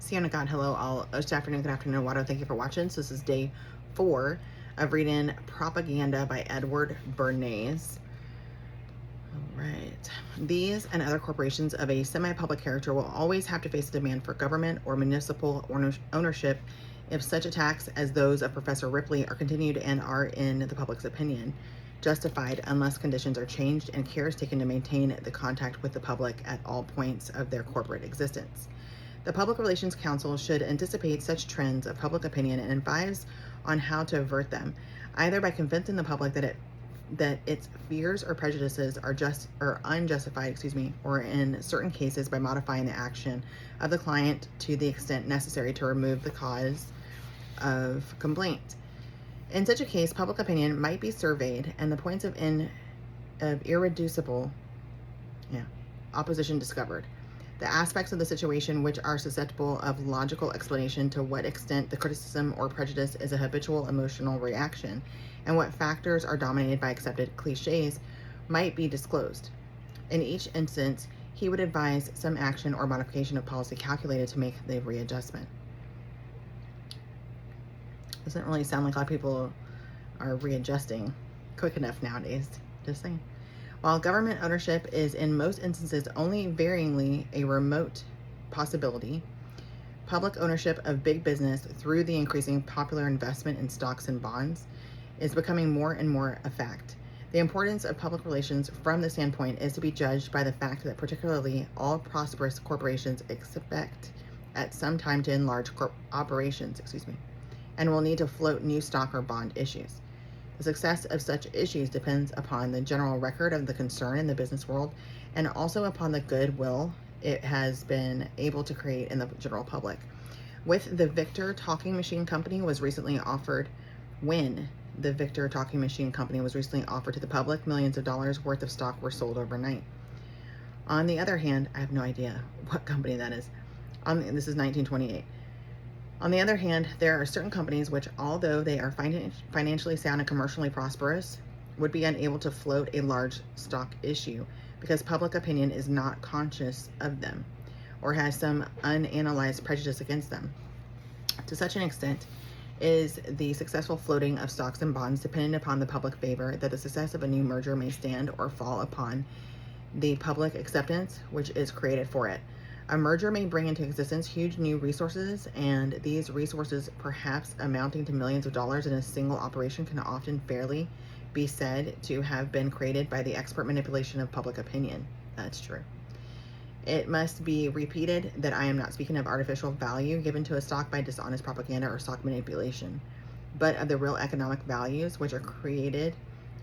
See you on God. Hello, all. Good afternoon, Wado. Thank you for watching. So this is day 4 of reading Propaganda by Edward Bernays. All right. These and other corporations of a semi-public character will always have to face a demand for government or municipal ownership if such attacks as those of Professor Ripley are continued and are, in the public's opinion, justified unless conditions are changed and care is taken to maintain the contact with the public at all points of their corporate existence. The Public Relations Council should anticipate such trends of public opinion and advise on how to avert them, either by convincing the public that its fears or prejudices are just or unjustified, or in certain cases by modifying the action of the client to the extent necessary to remove the cause of complaint. In such a case, public opinion might be surveyed and the points of irreducible opposition discovered. The aspects of the situation which are susceptible of logical explanation, to what extent the criticism or prejudice is a habitual emotional reaction, and what factors are dominated by accepted cliches, might be disclosed. In each instance, he would advise some action or modification of policy calculated to make the readjustment. Doesn't really sound like a lot of people are readjusting quick enough nowadays. Just saying. While government ownership is in most instances only varyingly a remote possibility, public ownership of big business through the increasing popular investment in stocks and bonds is becoming more and more a fact. The importance of public relations from this standpoint is to be judged by the fact that particularly all prosperous corporations expect at some time to enlarge operations, and will need to float new stock or bond issues. The success of such issues depends upon the general record of the concern in the business world and also upon the goodwill it has been able to create in the general public. When the Victor Talking Machine Company was recently offered to the public, millions of dollars worth of stock were sold overnight. On the other hand, I have no idea what company that is. This is 1928. On the other hand, there are certain companies which, although they are financially sound and commercially prosperous, would be unable to float a large stock issue because public opinion is not conscious of them or has some unanalyzed prejudice against them. To such an extent is the successful floating of stocks and bonds dependent upon the public favor that the success of a new merger may stand or fall upon the public acceptance which is created for it. A merger may bring into existence huge new resources, and these resources, perhaps amounting to millions of dollars in a single operation, can often fairly be said to have been created by the expert manipulation of public opinion. That's true. It must be repeated that I am not speaking of artificial value given to a stock by dishonest propaganda or stock manipulation, but of the real economic values which are created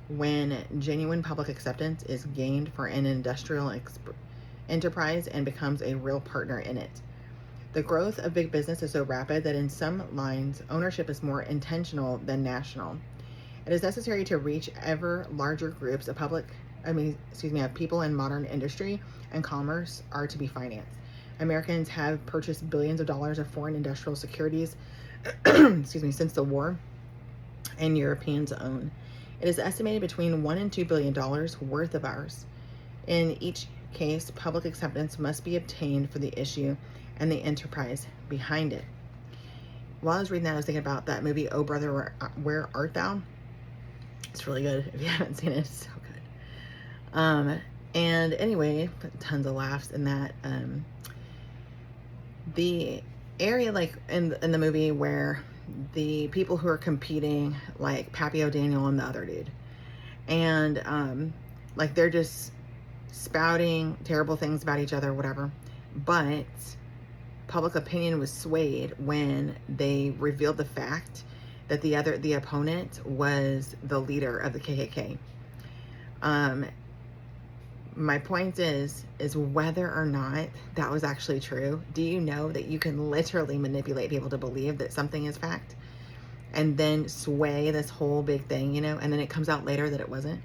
when genuine public acceptance is gained for an industrial enterprise and becomes a real partner in it. The growth of big business is so rapid that in some lines ownership is more intentional than national. It is necessary to reach ever larger groups of people in modern industry and commerce are to be financed. Americans have purchased billions of dollars of foreign industrial securities since the war, and Europeans own. It is estimated between $1 and $2 billion worth of ours. In each case, public acceptance must be obtained for the issue and the enterprise behind it. While I was reading that, I was thinking about that movie, Oh Brother, Where Art Thou? It's really good. If you haven't seen it, it's so good. And anyway, tons of laughs in that. The area, like in the movie, where the people who are competing, like Pappy O'Daniel and the other dude, and like they're just spouting terrible things about each other, whatever, but public opinion was swayed when they revealed the fact that the opponent was the leader of the KKK. My point is whether or not that was actually true. Do you know that you can literally manipulate people to believe that something is fact and then sway this whole big thing, and then it comes out later that it wasn't?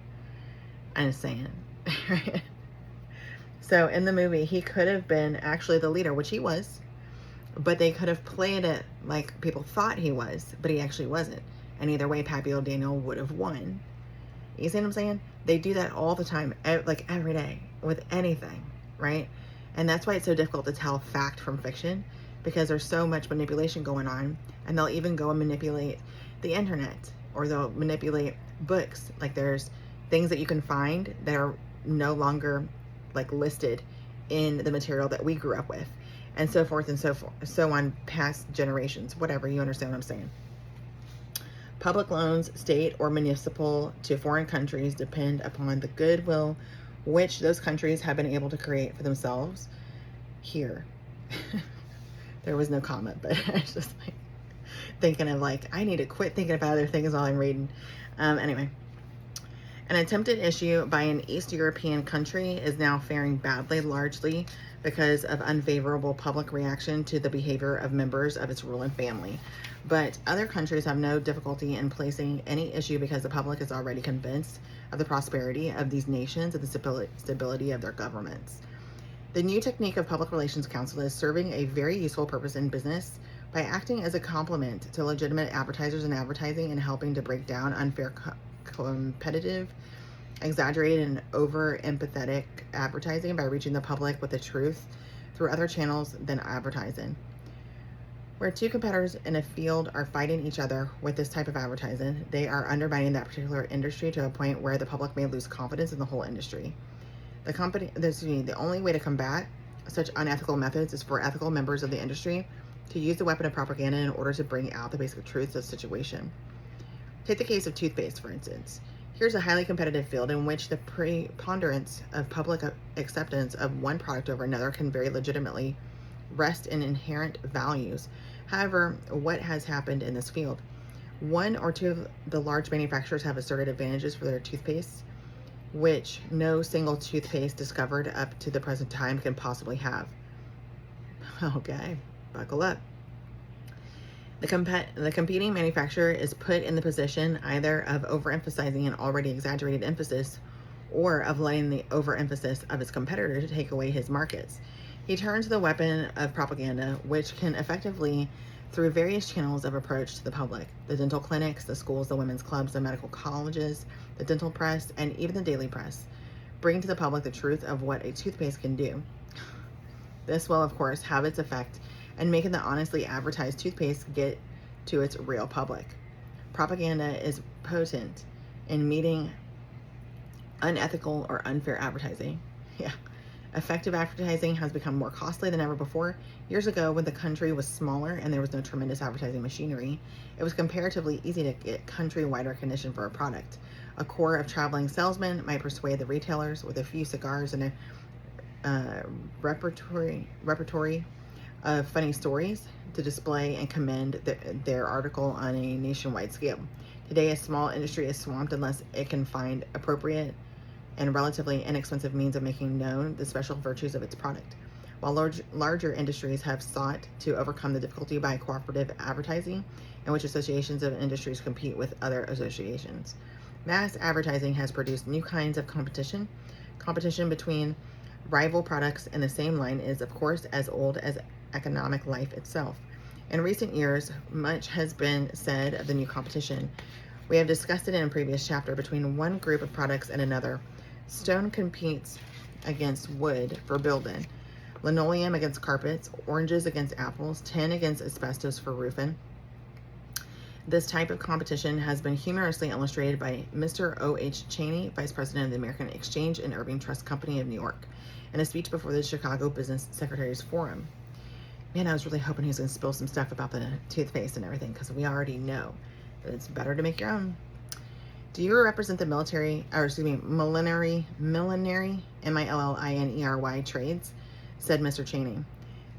I'm just saying. So in the movie, he could have been actually the leader, which he was, but they could have played it like people thought he was, but he actually wasn't. And either way, Pappy O'Daniel would have won. You see what I'm saying? They do that all the time, like every day with anything, right? And that's why it's so difficult to tell fact from fiction, because there's so much manipulation going on, and they'll even go and manipulate the internet, or they'll manipulate books. Like there's things that you can find that are no longer like listed in the material that we grew up with, and so forth and so on past generations, whatever, you understand what I'm saying. Public loans, state or municipal, to foreign countries depend upon the goodwill which those countries have been able to create for themselves here. There was no comment, but I was just like thinking of like, I need to quit thinking about other things while I'm reading. Anyway, an attempted issue by an East European country is now faring badly, largely because of unfavorable public reaction to the behavior of members of its ruling family. But other countries have no difficulty in placing any issue because the public is already convinced of the prosperity of these nations and the stability of their governments. The new technique of public relations counsel is serving a very useful purpose in business by acting as a complement to legitimate advertisers and advertising, and helping to break down unfair, competitive, exaggerated, and over-empathetic advertising by reaching the public with the truth through other channels than advertising. Where two competitors in a field are fighting each other with this type of advertising, they are undermining that particular industry to a point where the public may lose confidence in the whole industry. The only way to combat such unethical methods is for ethical members of the industry to use the weapon of propaganda in order to bring out the basic truths of the situation. Take the case of toothpaste, for instance. Here's a highly competitive field in which the preponderance of public acceptance of one product over another can very legitimately rest in inherent values. However, what has happened in this field? One or two of the large manufacturers have asserted advantages for their toothpaste, which no single toothpaste discovered up to the present time can possibly have. Okay, buckle up. The competing manufacturer is put in the position either of overemphasizing an already exaggerated emphasis, or of letting the overemphasis of his competitor to take away his markets. He turns to the weapon of propaganda, which can effectively, through various channels of approach to the public, the dental clinics, the schools, the women's clubs, the medical colleges, the dental press, and even the daily press, bring to the public the truth of what a toothpaste can do. This will, of course, have its effect in making the honestly advertised toothpaste get to its real public. Propaganda is potent in meeting unethical or unfair advertising. Yeah. Effective advertising has become more costly than ever before. Years ago, when the country was smaller and there was no tremendous advertising machinery, it was comparatively easy to get country-wide recognition for a product. A corps of traveling salesmen might persuade the retailers with a few cigars and a repertory of funny stories to display and commend their article on a nationwide scale. Today, a small industry is swamped unless it can find appropriate and relatively inexpensive means of making known the special virtues of its product. While larger industries have sought to overcome the difficulty by cooperative advertising, in which associations of industries compete with other associations, mass advertising has produced new kinds of competition. Competition between rival products in the same line is, of course, as old as economic life itself. In recent years, much has been said of the new competition. We have discussed it in a previous chapter between one group of products and another. Stone competes against wood for building, linoleum against carpets, oranges against apples, tin against asbestos for roofing. This type of competition has been humorously illustrated by Mr. O.H. Cheney, Vice President of the American Exchange and Irving Trust Company of New York, in a speech before the Chicago Business Secretaries Forum. Man, I was really hoping he was going to spill some stuff about the toothpaste and everything, because we already know that it's better to make your own. Do you represent the millenary, MILLINERY trades? Said Mr. Cheney.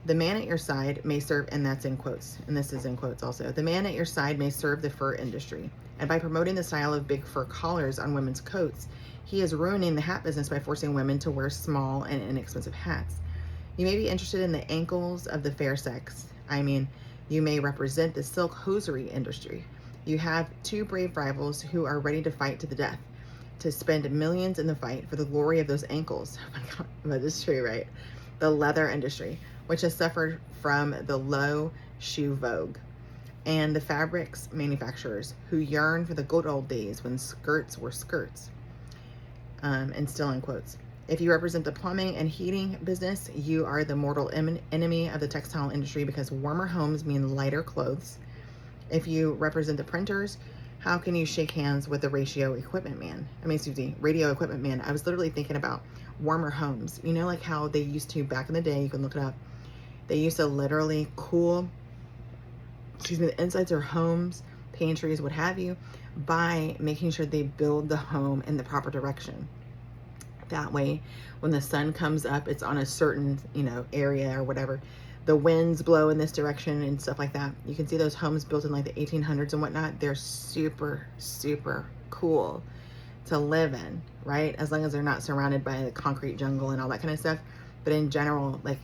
The man at your side may serve, and that's in quotes, and this is in quotes also. The man at your side may serve the fur industry, and by promoting the style of big fur collars on women's coats, he is ruining the hat business by forcing women to wear small and inexpensive hats. You may be interested in the ankles of the fair sex. You may represent the silk hosiery industry. You have two brave rivals who are ready to fight to the death, to spend millions in the fight for the glory of those ankles. Oh my God, that is true, right? The leather industry, which has suffered from the low shoe vogue, and the fabrics manufacturers who yearn for the good old days when skirts were skirts, and still in quotes. If you represent the plumbing and heating business, you are the mortal enemy of the textile industry because warmer homes mean lighter clothes. If you represent the printers, how can you shake hands with the radio equipment man? I was literally thinking about warmer homes. You know, like how they used to back in the day, you can look it up. They used to literally cool, the insides of homes, pantries, what have you, by making sure they build the home in the proper direction. That way, when the sun comes up, it's on a certain, area or whatever. The winds blow in this direction and stuff like that. You can see those homes built in like the 1800s and whatnot. They're super, super cool to live in, right? As long as they're not surrounded by the concrete jungle and all that kind of stuff. But in general, like,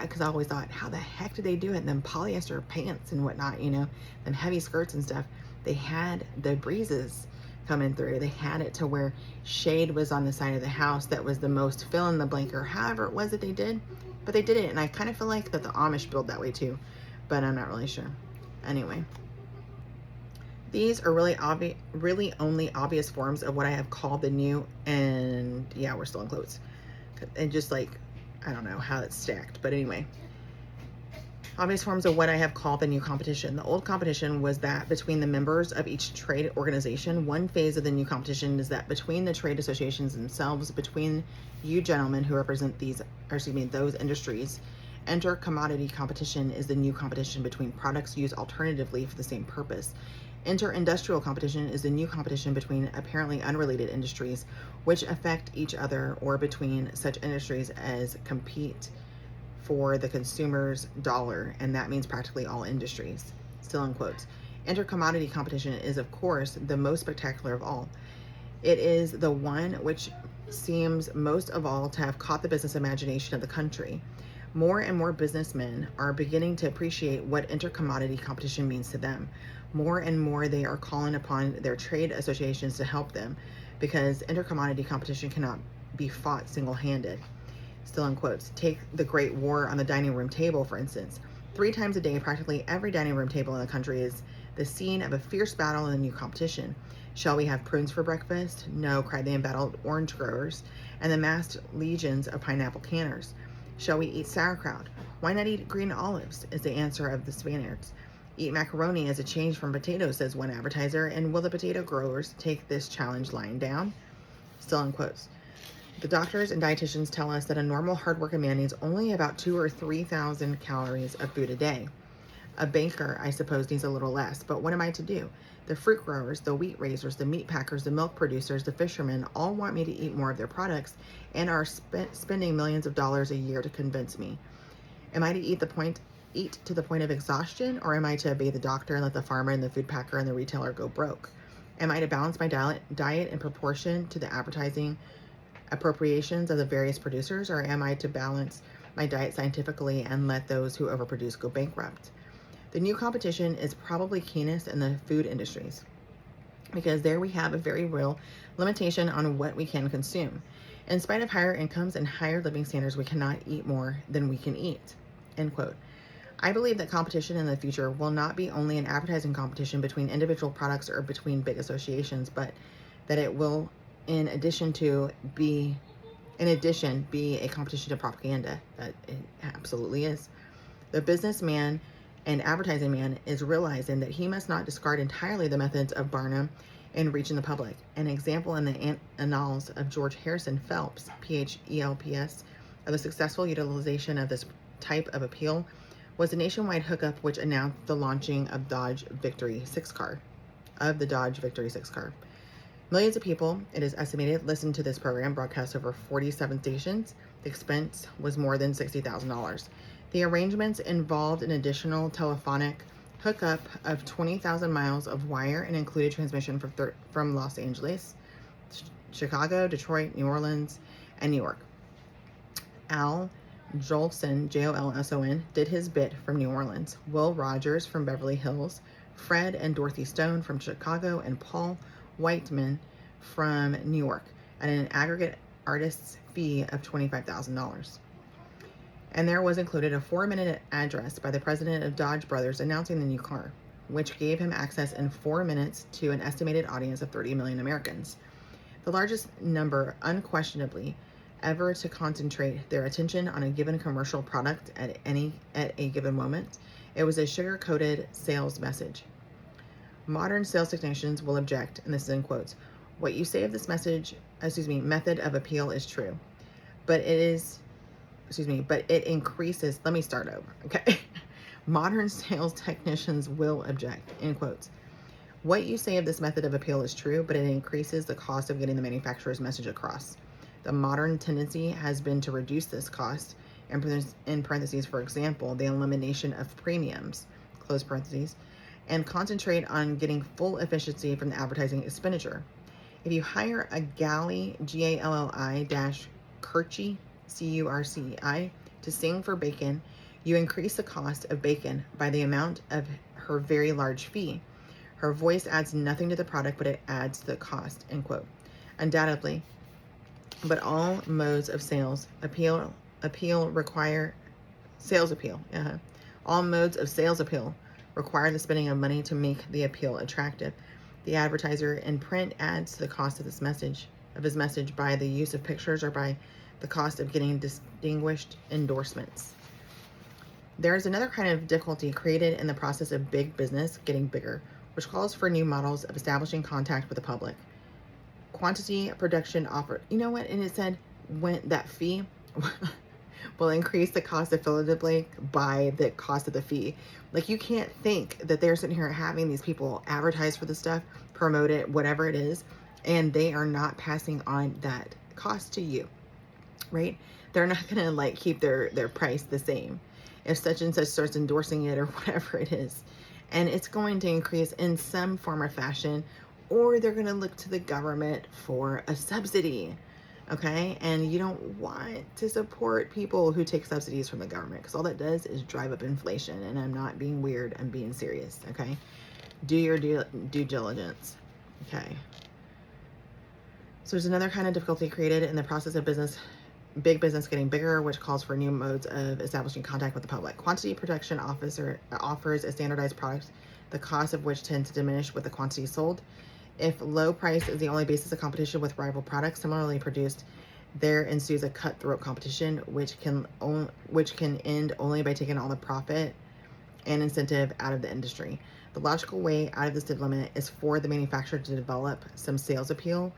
because I always thought, how the heck did they do it? Them polyester pants and whatnot, them heavy skirts and stuff. They had the breezes coming through. They had it to where shade was on the side of the house that was the most fill in the blank, or however it was that they did. But they did it, and I kind of feel like that the Amish build that way too, but I'm not really sure. Anyway, these are really only obvious forms of what I have called the new, and yeah, we're still in quotes. And just like, I don't know how it's stacked, but anyway. Obvious forms of what I have called the new competition. The old competition was that between the members of each trade organization. One phase of the new competition is that between the trade associations themselves, between you gentlemen who represent those industries. Inter-commodity competition is the new competition between products used alternatively for the same purpose. Inter-industrial competition is the new competition between apparently unrelated industries which affect each other, or between such industries as compete for the consumer's dollar, and that means practically all industries. Still in quotes. Inter-commodity competition is, of course, the most spectacular of all. It is the one which seems most of all to have caught the business imagination of the country. More and more businessmen are beginning to appreciate what inter-commodity competition means to them. More and more they are calling upon their trade associations to help them, because inter-commodity competition cannot be fought single-handed. Still in quotes. Take the Great War on the dining room table, for instance. 3 times a day, practically every dining room table in the country is the scene of a fierce battle in the new competition. Shall we have prunes for breakfast? No, cried the embattled orange growers and the massed legions of pineapple canners. Shall we eat sauerkraut? Why not eat green olives? Is the answer of the Spaniards. Eat macaroni as a change from potatoes, says one advertiser, and will the potato growers take this challenge lying down? Still in quotes. The doctors and dietitians tell us that a normal hardworking man needs only about 2,000 or 3,000 calories of food a day. A baker, I suppose, needs a little less, but what am I to do? The fruit growers, the wheat raisers, the meat packers, the milk producers, the fishermen all want me to eat more of their products and are spending millions of dollars a year to convince me. Am I to eat to the point of exhaustion, or am I to obey the doctor and let the farmer and the food packer and the retailer go broke? Am I to balance my diet in proportion to the advertising appropriations of the various producers, or am I to balance my diet scientifically and let those who overproduce go bankrupt? The new competition is probably keenest in the food industries, because there we have a very real limitation on what we can consume. In spite of higher incomes and higher living standards, we cannot eat more than we can eat. End quote. I believe that competition in the future will not be only an advertising competition between individual products or between big associations, but that it will in addition be a competition to propaganda. That it absolutely is. The businessman and advertising man is realizing that he must not discard entirely the methods of Barnum in reaching the public. An example in the annals of George Harrison Phelps, PHELPS, of the successful utilization of this type of appeal was a nationwide hookup which announced the launching of the Dodge Victory 6 car. Millions of people, it is estimated, listened to this program, broadcast over 47 stations. The expense was more than $60,000. The arrangements involved an additional telephonic hookup of 20,000 miles of wire and included transmission from Los Angeles, Chicago, Detroit, New Orleans, and New York. Al Jolson, Jolson, did his bit from New Orleans. Will Rogers from Beverly Hills, Fred and Dorothy Stone from Chicago, and Paul Whiteman from New York at an aggregate artist's fee of $25,000. And there was included a 4-minute address by the president of Dodge Brothers announcing the new car, which gave him access in 4 minutes to an estimated audience of 30 million Americans. The largest number, unquestionably, ever to concentrate their attention on a given commercial product at a given moment, it was a sugar-coated sales message. Modern sales technicians will object, and this is in quotes, what you say of this method of appeal is true, but it increases, let me start over, okay? Modern sales technicians will object, in quotes. What you say of this method of appeal is true, but it increases the cost of getting the manufacturer's message across. The modern tendency has been to reduce this cost, in parentheses, for example, the elimination of premiums, close parentheses, and concentrate on getting full efficiency from the advertising expenditure. If you hire a galley, Galli dash Curci, Curci, to sing for bacon, you increase the cost of bacon by the amount of her very large fee. Her voice adds nothing to the product, but it adds to the cost, end quote. Undoubtedly, but all modes of sales appeal require sales appeal. All modes of sales appeal require the spending of money to make the appeal attractive. The advertiser in print adds to the cost of his message by the use of pictures or by the cost of getting distinguished endorsements. There is another kind of difficulty created in the process of big business getting bigger, which calls for new models of establishing contact with the public. Quantity production offer, you know what? And it said when that fee will increase the cost affiliatively by the cost of the fee. Like, you can't think that they're sitting here having these people advertise for the stuff, promote it, whatever it is, and they are not passing on that cost to you, right? They're not gonna like keep their price the same if such and such starts endorsing it or whatever it is. And it's going to increase in some form or fashion, or they're gonna look to the government for a subsidy. Okay, and you don't want to support people who take subsidies from the government, because all that does is drive up inflation. And I'm not being weird, I'm being serious. Okay, do your due diligence. Okay, so there's another kind of difficulty created in the process of big business getting bigger, which calls for new modes of establishing contact with the public. Quantity production offers a standardized product, the cost of which tends to diminish with the quantity sold. If low price is the only basis of competition with rival products similarly produced, there ensues a cutthroat competition, which can end only by taking all the profit and incentive out of the industry. The logical way out of this dilemma is for the manufacturer to develop some sales appeal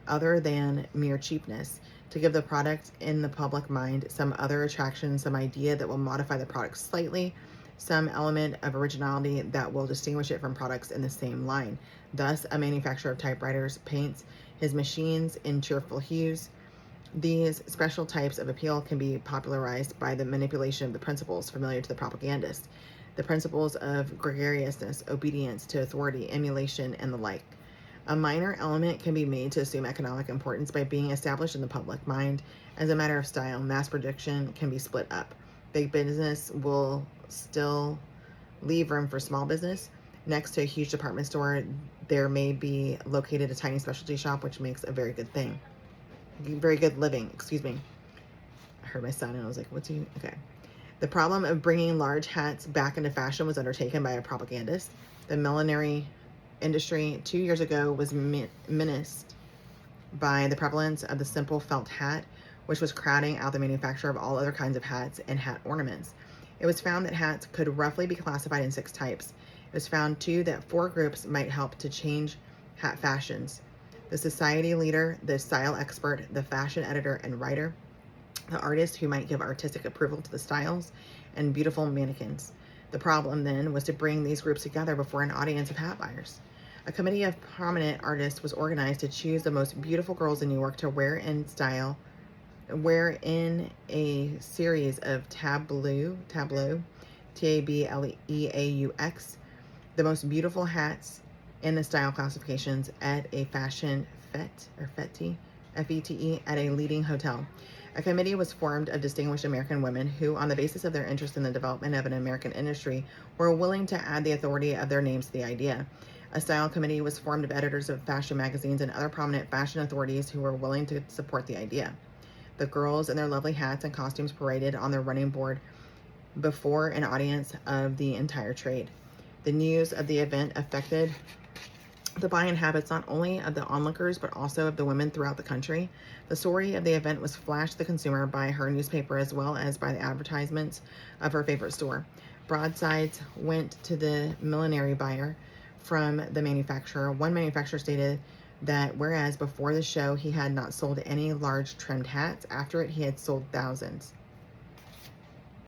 other than mere cheapness, to give the product in the public mind some other attraction, some idea that will modify the product slightly, some element of originality that will distinguish it from products in the same line. Thus, a manufacturer of typewriters paints his machines in cheerful hues. These special types of appeal can be popularized by the manipulation of the principles familiar to the propagandist, the principles of gregariousness, obedience to authority, emulation, and the like. A minor element can be made to assume economic importance by being established in the public mind as a matter of style. Mass production can be split up. Big business will still leave room for small business. Next to a huge department store, there may be located a tiny specialty shop, which makes a very good thing. Very good living, excuse me. I heard my son and I was like, what's he? Okay. The problem of bringing large hats back into fashion was undertaken by a propagandist. The millinery industry 2 years ago was menaced by the prevalence of the simple felt hat, which was crowding out the manufacture of all other kinds of hats and hat ornaments. It was found that hats could roughly be classified in 6 types. It was found, too, that 4 groups might help to change hat fashions: the society leader, the style expert, the fashion editor and writer, the artist who might give artistic approval to the styles, and beautiful mannequins. The problem, then, was to bring these groups together before an audience of hat buyers. A committee of prominent artists was organized to choose the most beautiful girls in New York to wear in a series of tableaux, Tableaux, the most beautiful hats in the style classifications at a fashion fete, Fete, at a leading hotel. A committee was formed of distinguished American women who, on the basis of their interest in the development of an American industry, were willing to add the authority of their names to the idea. A style committee was formed of editors of fashion magazines and other prominent fashion authorities who were willing to support the idea. The girls in their lovely hats and costumes paraded on their running board before an audience of the entire trade. The news of the event affected the buying habits not only of the onlookers but also of the women throughout the country. The story of the event was flashed to the consumer by her newspaper as well as by the advertisements of her favorite store. Broadsides went to the millinery buyer from the manufacturer. One manufacturer stated that whereas before the show he had not sold any large trimmed hats, after it he had sold thousands.